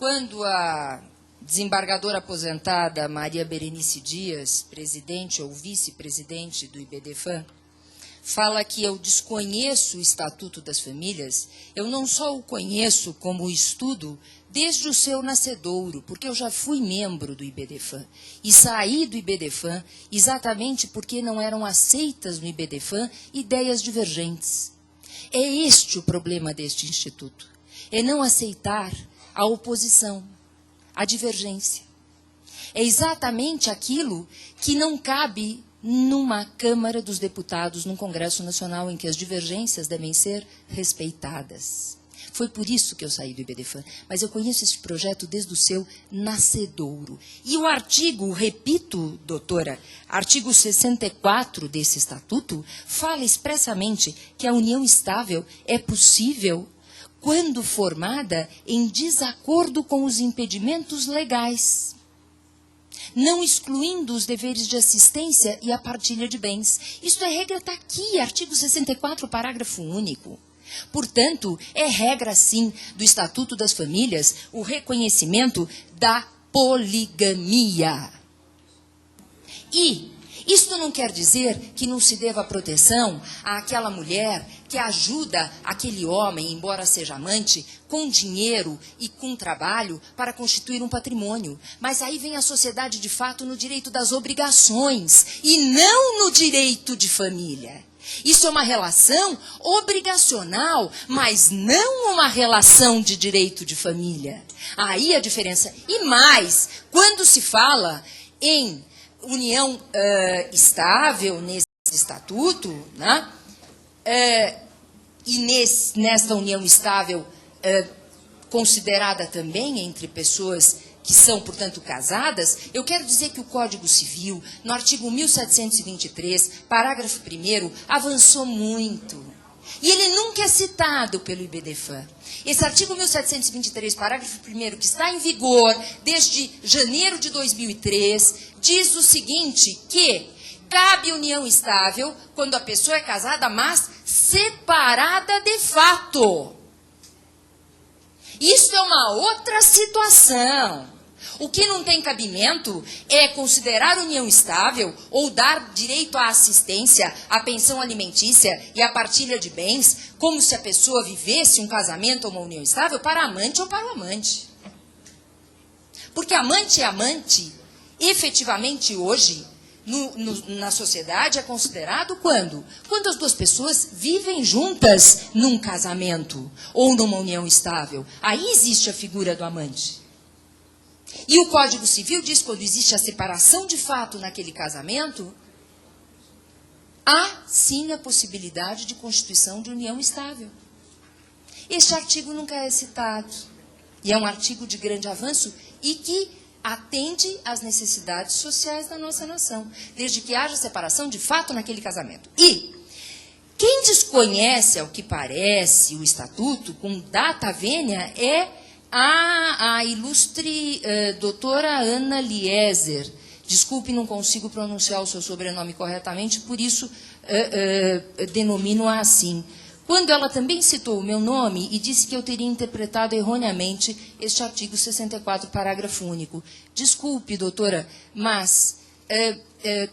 Quando a desembargadora aposentada Maria Berenice Dias, presidente ou vice-presidente do IBDFAM, fala que eu desconheço o Estatuto das Famílias, eu não só o conheço como o estudo desde o seu nascedouro, porque eu já fui membro do IBDFAM e saí do IBDFAM exatamente porque não eram aceitas no IBDFAM ideias divergentes. É este o problema deste instituto, é não aceitar a oposição, a divergência. É exatamente aquilo que não cabe numa Câmara dos Deputados, num Congresso Nacional, em que as divergências devem ser respeitadas. Foi por isso que eu saí do IBDFAM, mas eu conheço esse projeto desde o seu nascedouro. E o artigo, repito, doutora, artigo 64 desse estatuto, fala expressamente que a união estável é possível quando formada em desacordo com os impedimentos legais, não excluindo os deveres de assistência e a partilha de bens. Isso é regra, está aqui, artigo 64, parágrafo único. Portanto, é regra, sim, do Estatuto das Famílias o reconhecimento da poligamia. E isto não quer dizer que não se deva proteção àquela mulher que ajuda aquele homem, embora seja amante, com dinheiro e com trabalho para constituir um patrimônio. Mas aí vem a sociedade de fato no direito das obrigações e não no direito de família. Isso é uma relação obrigacional, mas não uma relação de direito de família. Aí a diferença. E mais, quando se fala em união estável nesse estatuto, né? E nesta união estável considerada também entre pessoas que são, portanto, casadas, eu quero dizer que o Código Civil, no artigo 1723, parágrafo 1º, avançou muito. E ele nunca é citado pelo IBDFAM. Esse artigo 1723, parágrafo 1º, que está em vigor desde janeiro de 2003, diz o seguinte, que cabe união estável quando a pessoa é casada, mas separada de fato. Isso é uma outra situação. O que não tem cabimento é considerar união estável ou dar direito à assistência, à pensão alimentícia e à partilha de bens, como se a pessoa vivesse um casamento ou uma união estável para amante ou para o amante. Porque amante é amante, efetivamente hoje, na sociedade, é considerado quando? Quando as duas pessoas vivem juntas num casamento ou numa união estável. Aí existe a figura do amante. E o Código Civil diz que quando existe a separação de fato naquele casamento, há sim a possibilidade de constituição de união estável. Este artigo nunca é citado. E é um artigo de grande avanço e que atende às necessidades sociais da nossa nação, desde que haja separação de fato naquele casamento. E quem desconhece, ao que parece, o Estatuto, com data vênia, é a ilustre doutora Ana Lieser. Desculpe, não consigo pronunciar o seu sobrenome corretamente, por isso denomino-a assim. Quando ela também citou o meu nome e disse que eu teria interpretado erroneamente este artigo 64, parágrafo único. Desculpe, doutora, mas,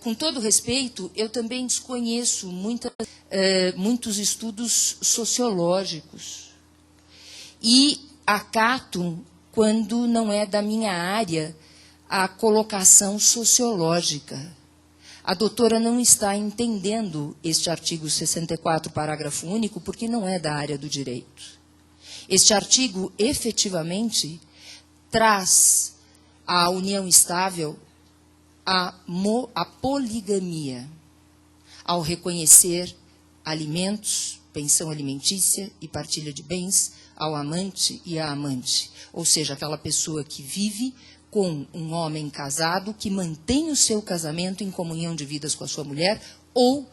com todo respeito, eu também desconheço muitos estudos sociológicos. E acato, quando não é da minha área, a colocação sociológica. A doutora não está entendendo este artigo 64, parágrafo único, porque não é da área do direito. Este artigo, efetivamente, traz a união estável, a poligamia, ao reconhecer alimentos, pensão alimentícia e partilha de bens ao amante e à amante. Ou seja, aquela pessoa que vive com um homem casado que mantém o seu casamento em comunhão de vidas com a sua mulher, ou,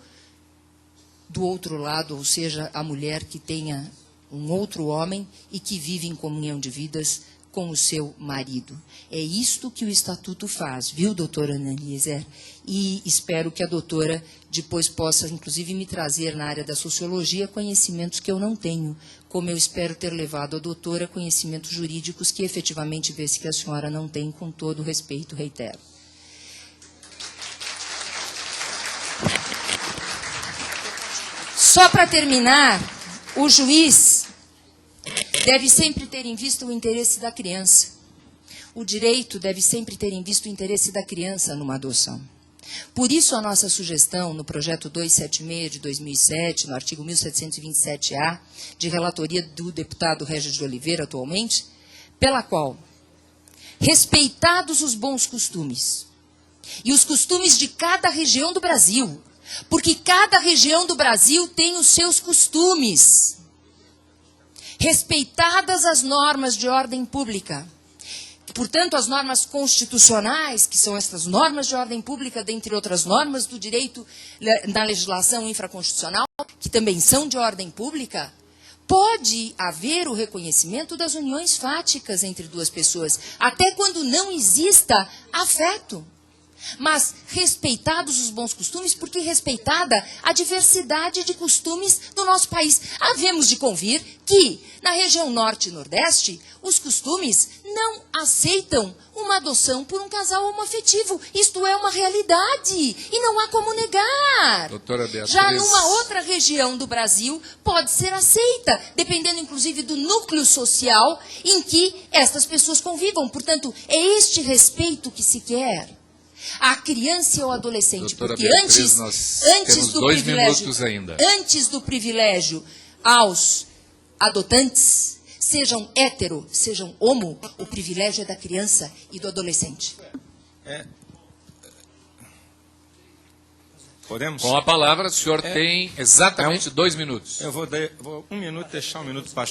do outro lado, ou seja, a mulher que tenha um outro homem e que vive em comunhão de vidas com o seu marido. É isto que o Estatuto faz, viu, doutora Ana Eliezer? E espero que a doutora depois possa, inclusive, me trazer na área da sociologia conhecimentos que eu não tenho, como eu espero ter levado a doutora conhecimentos jurídicos que efetivamente vê-se que a senhora não tem, com todo o respeito, reitero. Só para terminar, o juiz deve sempre ter em vista o interesse da criança. O direito deve sempre ter em vista o interesse da criança numa adoção. Por isso, a nossa sugestão no projeto 276 de 2007, no artigo 1727-A, de relatoria do deputado Régis de Oliveira, atualmente, pela qual, respeitados os bons costumes e os costumes de cada região do Brasil, porque cada região do Brasil tem os seus costumes, respeitadas as normas de ordem pública, portanto, as normas constitucionais, que são estas normas de ordem pública, dentre outras normas do direito na legislação infraconstitucional, que também são de ordem pública, pode haver o reconhecimento das uniões fáticas entre duas pessoas, até quando não exista afeto. Mas respeitados os bons costumes, porque respeitada a diversidade de costumes do nosso país. Havemos de convir que, na região norte e nordeste, os costumes não aceitam uma adoção por um casal homoafetivo. Isto é uma realidade e não há como negar. Doutora Beatriz. Já numa outra região do Brasil, pode ser aceita, dependendo inclusive do núcleo social em que estas pessoas convivam. Portanto, é este respeito que se quer. A criança e o adolescente, doutora porque Beatriz, antes do privilégio aos adotantes, sejam hétero, sejam homo, o privilégio é da criança e do adolescente. Podemos? Com a palavra, o senhor tem exatamente 2 minutos. Eu vou 1 minuto, deixar 1 minuto para